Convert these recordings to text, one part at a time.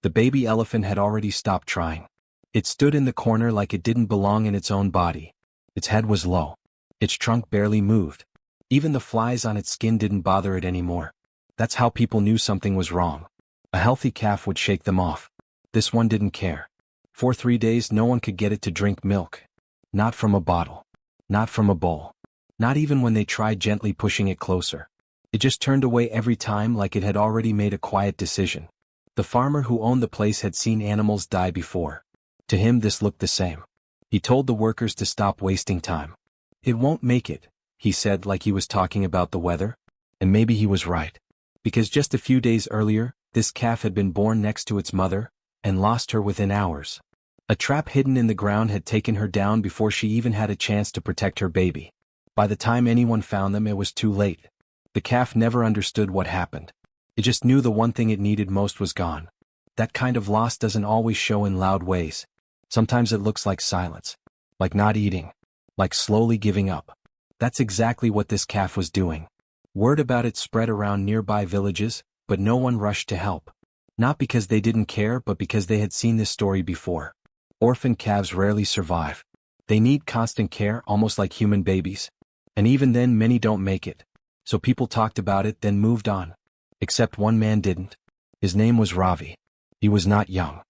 The baby elephant had already stopped trying. It stood in the corner like it didn't belong in its own body. Its head was low. Its trunk barely moved. Even the flies on its skin didn't bother it anymore. That's how people knew something was wrong. A healthy calf would shake them off. This one didn't care. For 3 days no one could get it to drink milk. Not from a bottle. Not from a bowl. Not even when they tried gently pushing it closer. It just turned away every time like it had already made a quiet decision. The farmer who owned the place had seen animals die before. To him this looked the same. He told the workers to stop wasting time. It won't make it, he said like he was talking about the weather. And maybe he was right. Because just a few days earlier, this calf had been born next to its mother, and lost her within hours. A trap hidden in the ground had taken her down before she even had a chance to protect her baby. By the time anyone found them, it was too late. The calf never understood what happened. It just knew the one thing it needed most was gone. That kind of loss doesn't always show in loud ways. Sometimes it looks like silence. Like not eating. Like slowly giving up. That's exactly what this calf was doing. Word about it spread around nearby villages, but no one rushed to help. Not because they didn't care, but because they had seen this story before. Orphan calves rarely survive. They need constant care, almost like human babies. And even then many don't make it. So people talked about it, then moved on. Except one man didn't. His name was Ravi. He was not young.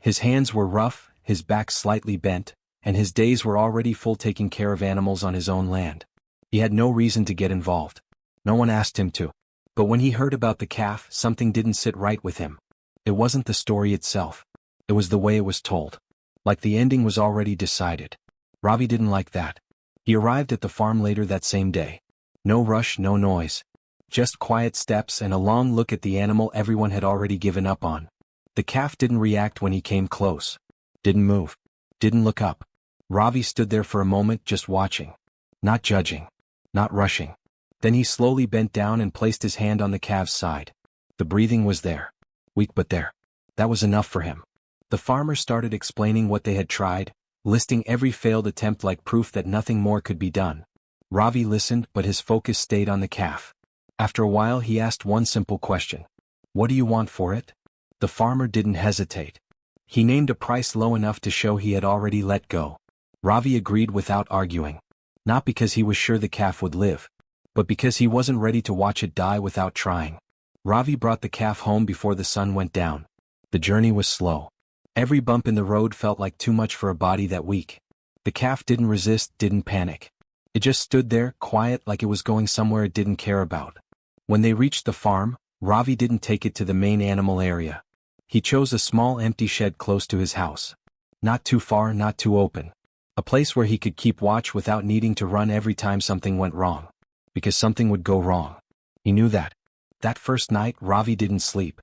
His hands were rough, his back slightly bent, and his days were already full taking care of animals on his own land. He had no reason to get involved. No one asked him to. But when he heard about the calf, something didn't sit right with him. It wasn't the story itself. It was the way it was told. Like the ending was already decided. Ravi didn't like that. He arrived at the farm later that same day. No rush, no noise. Just quiet steps and a long look at the animal everyone had already given up on. The calf didn't react when he came close. Didn't move. Didn't look up. Ravi stood there for a moment just watching. Not judging. Not rushing. Then he slowly bent down and placed his hand on the calf's side. The breathing was there. Weak but there. That was enough for him. The farmer started explaining what they had tried, listing every failed attempt like proof that nothing more could be done. Ravi listened, but his focus stayed on the calf. After a while he asked one simple question. What do you want for it? The farmer didn't hesitate. He named a price low enough to show he had already let go. Ravi agreed without arguing. Not because he was sure the calf would live, but because he wasn't ready to watch it die without trying. Ravi brought the calf home before the sun went down. The journey was slow. Every bump in the road felt like too much for a body that weak. The calf didn't resist, didn't panic. It just stood there, quiet, like it was going somewhere it didn't care about. When they reached the farm, Ravi didn't take it to the main animal area. He chose a small empty shed close to his house. Not too far, not too open. A place where he could keep watch without needing to run every time something went wrong. Because something would go wrong. He knew that. That first night, Ravi didn't sleep.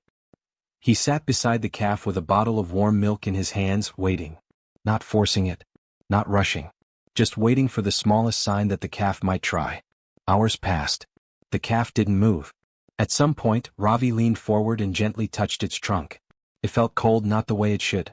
He sat beside the calf with a bottle of warm milk in his hands, waiting. Not forcing it. Not rushing. Just waiting for the smallest sign that the calf might try. Hours passed. The calf didn't move. At some point, Ravi leaned forward and gently touched its trunk. It felt cold, not the way it should.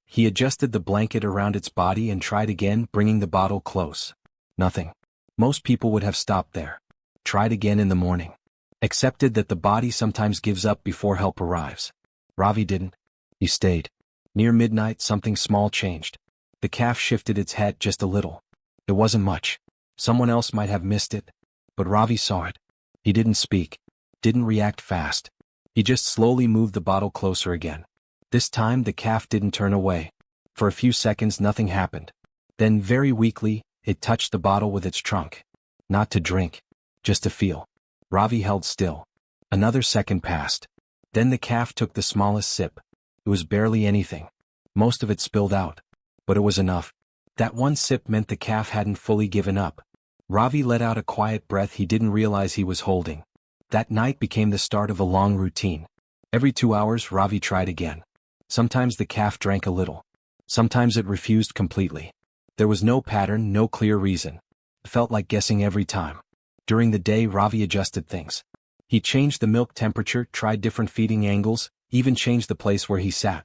He adjusted the blanket around its body and tried again, bringing the bottle close. Nothing. Most people would have stopped there. Tried again in the morning. Accepted that the body sometimes gives up before help arrives. Ravi didn't. He stayed. Near midnight, something small changed. The calf shifted its head just a little. It wasn't much. Someone else might have missed it. But Ravi saw it. He didn't speak. Didn't react fast. He just slowly moved the bottle closer again. This time the calf didn't turn away. For a few seconds nothing happened. Then very weakly, it touched the bottle with its trunk. Not to drink. Just to feel. Ravi held still. Another second passed. Then the calf took the smallest sip. It was barely anything. Most of it spilled out. But it was enough. That one sip meant the calf hadn't fully given up. Ravi let out a quiet breath he didn't realize he was holding. That night became the start of a long routine. Every 2 hours Ravi tried again. Sometimes the calf drank a little. Sometimes it refused completely. There was no pattern, no clear reason. It felt like guessing every time. During the day Ravi adjusted things. He changed the milk temperature, tried different feeding angles, even changed the place where he sat.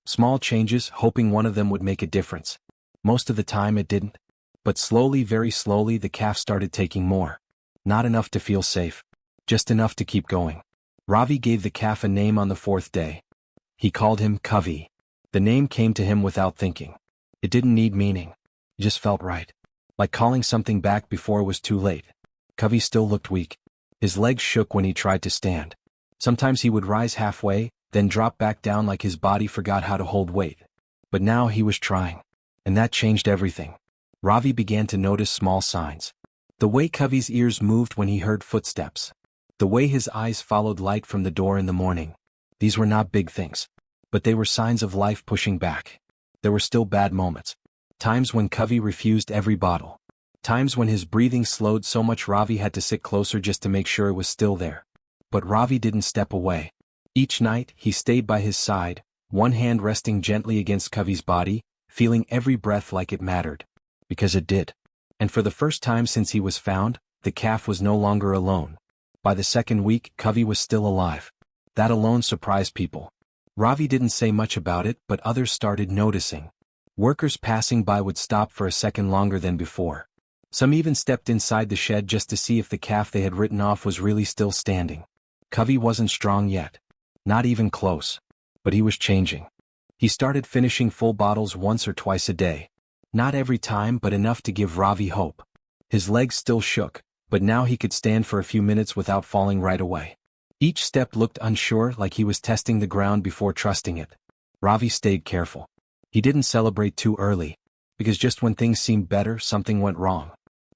Small changes, hoping one of them would make a difference. Most of the time it didn't. But slowly, very slowly, the calf started taking more. Not enough to feel safe. Just enough to keep going. Ravi gave the calf a name on the 4th day. He called him Covey. The name came to him without thinking. It didn't need meaning. It just felt right. Like calling something back before it was too late. Covey still looked weak. His legs shook when he tried to stand. Sometimes he would rise halfway, then drop back down like his body forgot how to hold weight. But now he was trying. And that changed everything. Ravi began to notice small signs. The way Covey's ears moved when he heard footsteps. The way his eyes followed light from the door in the morning. These were not big things. But they were signs of life pushing back. There were still bad moments. Times when Covey refused every bottle. Times when his breathing slowed so much Ravi had to sit closer just to make sure it was still there. But Ravi didn't step away. Each night, he stayed by his side, one hand resting gently against Covey's body, feeling every breath like it mattered. Because it did. And for the first time since he was found, the calf was no longer alone. By the second week, Covey was still alive. That alone surprised people. Ravi didn't say much about it, but others started noticing. Workers passing by would stop for a second longer than before. Some even stepped inside the shed just to see if the calf they had written off was really still standing. Covey wasn't strong yet. Not even close. But he was changing. He started finishing full bottles once or twice a day. Not every time, but enough to give Ravi hope. His legs still shook, but now he could stand for a few minutes without falling right away. Each step looked unsure, like he was testing the ground before trusting it. Ravi stayed careful. He didn't celebrate too early, because just when things seemed better, something went wrong.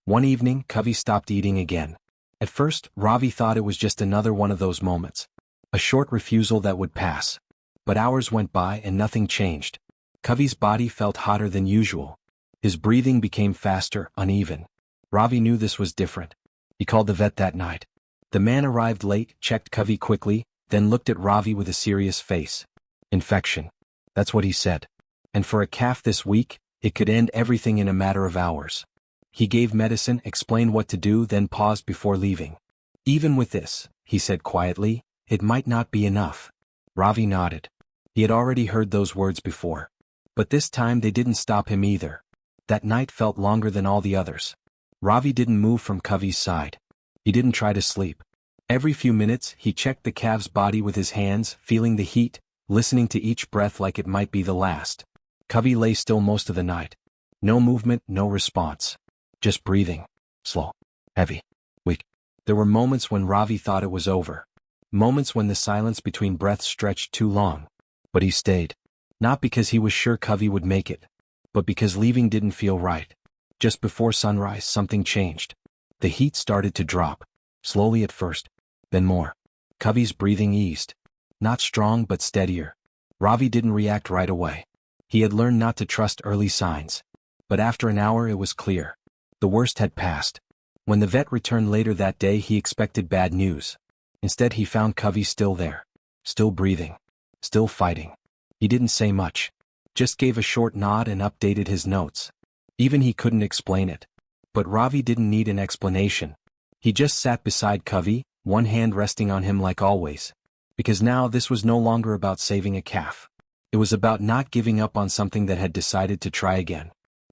One evening, Covey stopped eating again. At first, Ravi thought it was just another one of those moments. A short refusal that would pass. But hours went by and nothing changed. Covey's body felt hotter than usual. His breathing became faster, uneven. Ravi knew this was different. He called the vet that night. The man arrived late, checked Covey quickly, then looked at Ravi with a serious face. Infection. That's what he said. And for a calf this weak, it could end everything in a matter of hours. He gave medicine, explained what to do, then paused before leaving. Even with this, he said quietly, it might not be enough. Ravi nodded. He had already heard those words before. But this time they didn't stop him either. That night felt longer than all the others. Ravi didn't move from Covey's side. He didn't try to sleep. Every few minutes, he checked the calf's body with his hands, feeling the heat, listening to each breath like it might be the last. Covey lay still most of the night. No movement, no response. Just breathing. Slow. Heavy. Weak. There were moments when Ravi thought it was over. Moments when the silence between breaths stretched too long. But he stayed. Not because he was sure Covey would make it, but because leaving didn't feel right. Just before sunrise, something changed. The heat started to drop. Slowly at first. Then more. Covey's breathing eased. Not strong but steadier. Ravi didn't react right away. He had learned not to trust early signs. But after an hour it was clear. The worst had passed. When the vet returned later that day, he expected bad news. Instead, he found Covey still there. Still breathing. Still fighting. He didn't say much. Just gave a short nod and updated his notes. Even he couldn't explain it. But Ravi didn't need an explanation. He just sat beside Covey, one hand resting on him like always. Because now this was no longer about saving a calf. It was about not giving up on something that had decided to try again.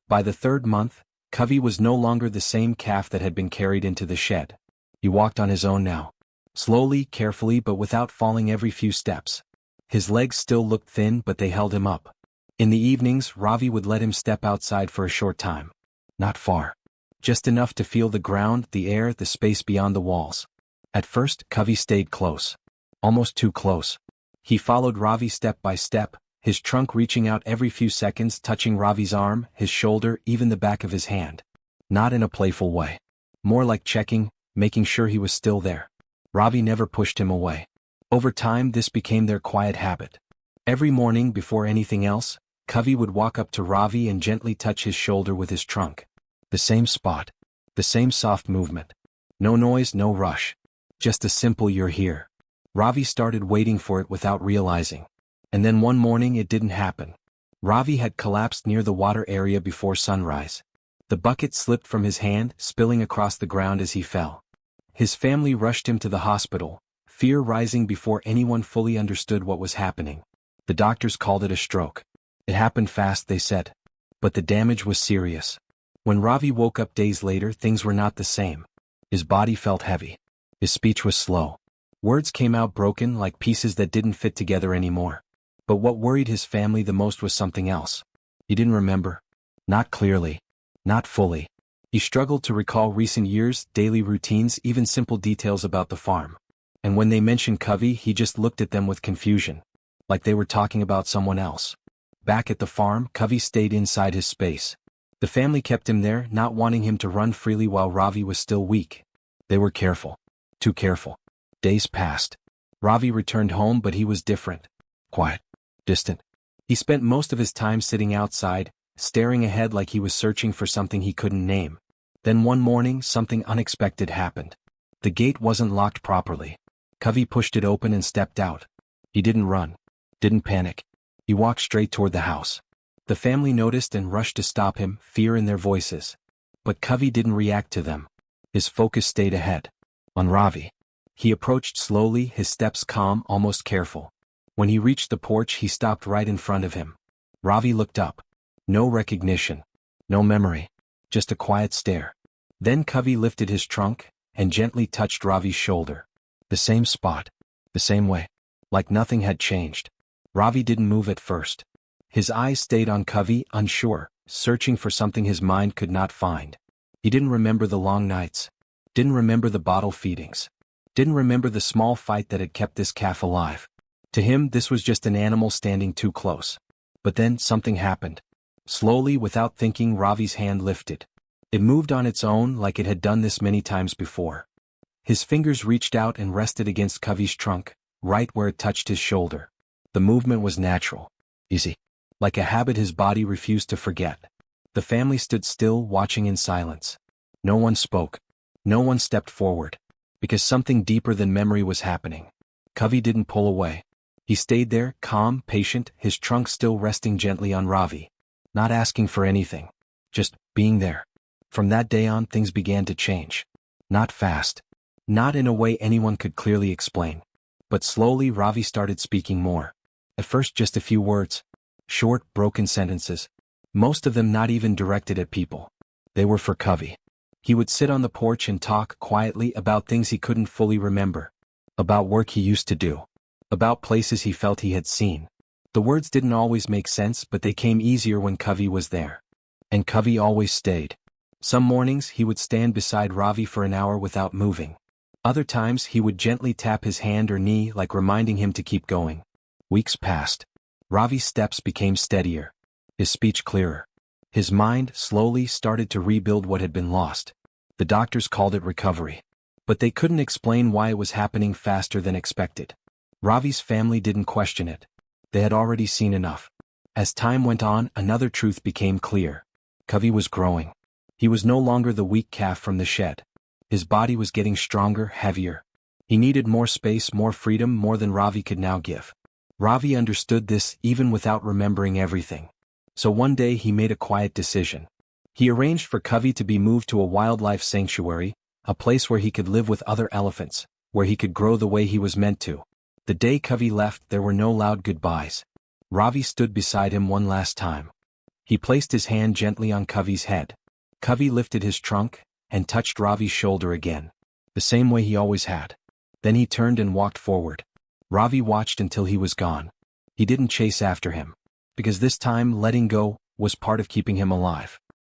By the third month, Covey was no longer the same calf that had been carried into the shed. He walked on his own now. Slowly, carefully, but without falling every few steps. His legs still looked thin, but they held him up. In the evenings, Ravi would let him step outside for a short time. Not far. Just enough to feel the ground, the air, the space beyond the walls. At first, Covey stayed close. Almost too close. He followed Ravi step by step, his trunk reaching out every few seconds, touching Ravi's arm, his shoulder, even the back of his hand. Not in a playful way. More like checking, making sure he was still there. Ravi never pushed him away. Over time, this became their quiet habit. Every morning, before anything else, Covey would walk up to Ravi and gently touch his shoulder with his trunk. The same spot. The same soft movement. No noise, no rush. Just a simple "you're here." Ravi started waiting for it without realizing. And then one morning it didn't happen. Ravi had collapsed near the water area before sunrise. The bucket slipped from his hand, spilling across the ground as he fell. His family rushed him to the hospital, fear rising before anyone fully understood what was happening. The doctors called it a stroke. It happened fast, they said. But the damage was serious. When Ravi woke up days later, things were not the same. His body felt heavy. His speech was slow. Words came out broken, like pieces that didn't fit together anymore. But what worried his family the most was something else. He didn't remember. Not clearly. Not fully. He struggled to recall recent years, daily routines, even simple details about the farm. And when they mentioned Covey, he just looked at them with confusion, like they were talking about someone else. Back at the farm, Covey stayed inside his space. The family kept him there, not wanting him to run freely while Ravi was still weak. They were careful. Too careful. Days passed. Ravi returned home, but he was different. Quiet. Distant. He spent most of his time sitting outside, staring ahead like he was searching for something he couldn't name. Then one morning, something unexpected happened. The gate wasn't locked properly. Covey pushed it open and stepped out. He didn't run. Didn't panic. He walked straight toward the house. The family noticed and rushed to stop him, fear in their voices. But Covey didn't react to them. His focus stayed ahead. On Ravi. He approached slowly, his steps calm, almost careful. When he reached the porch, he stopped right in front of him. Ravi looked up. No recognition. No memory. Just a quiet stare. Then Covey lifted his trunk and gently touched Ravi's shoulder. The same spot. The same way. Like nothing had changed. Ravi didn't move at first. His eyes stayed on Covey, unsure, searching for something his mind could not find. He didn't remember the long nights. Didn't remember the bottle feedings. Didn't remember the small fight that had kept this calf alive. To him, this was just an animal standing too close. But then something happened. Slowly, without thinking, Ravi's hand lifted. It moved on its own like it had done this many times before. His fingers reached out and rested against Covey's trunk, right where it touched his shoulder. The movement was natural. Easy. Like a habit his body refused to forget. The family stood still, watching in silence. No one spoke. No one stepped forward. Because something deeper than memory was happening. Covey didn't pull away. He stayed there, calm, patient, his trunk still resting gently on Ravi. Not asking for anything. Just being there. From that day on, things began to change. Not fast. Not in a way anyone could clearly explain. But slowly Ravi started speaking more. At first just a few words. Short, broken sentences. Most of them not even directed at people. They were for Covey. He would sit on the porch and talk quietly about things he couldn't fully remember. About work he used to do. About places he felt he had seen. The words didn't always make sense, but they came easier when Covey was there. And Covey always stayed. Some mornings he would stand beside Ravi for an hour without moving. Other times he would gently tap his hand or knee like reminding him to keep going. Weeks passed. Ravi's steps became steadier. His speech clearer. His mind slowly started to rebuild what had been lost. The doctors called it recovery. But they couldn't explain why it was happening faster than expected. Ravi's family didn't question it. They had already seen enough. As time went on, another truth became clear. Covey was growing. He was no longer the weak calf from the shed. His body was getting stronger, heavier. He needed more space, more freedom, more than Ravi could now give. Ravi understood this even without remembering everything. So one day he made a quiet decision. He arranged for Covey to be moved to a wildlife sanctuary, a place where he could live with other elephants, where he could grow the way he was meant to. The day Covey left, there were no loud goodbyes. Ravi stood beside him one last time. He placed his hand gently on Covey's head. Covey lifted his trunk and touched Ravi's shoulder again, the same way he always had. Then he turned and walked forward. Ravi watched until he was gone. He didn't chase after him, because this time letting go was part of keeping him alive.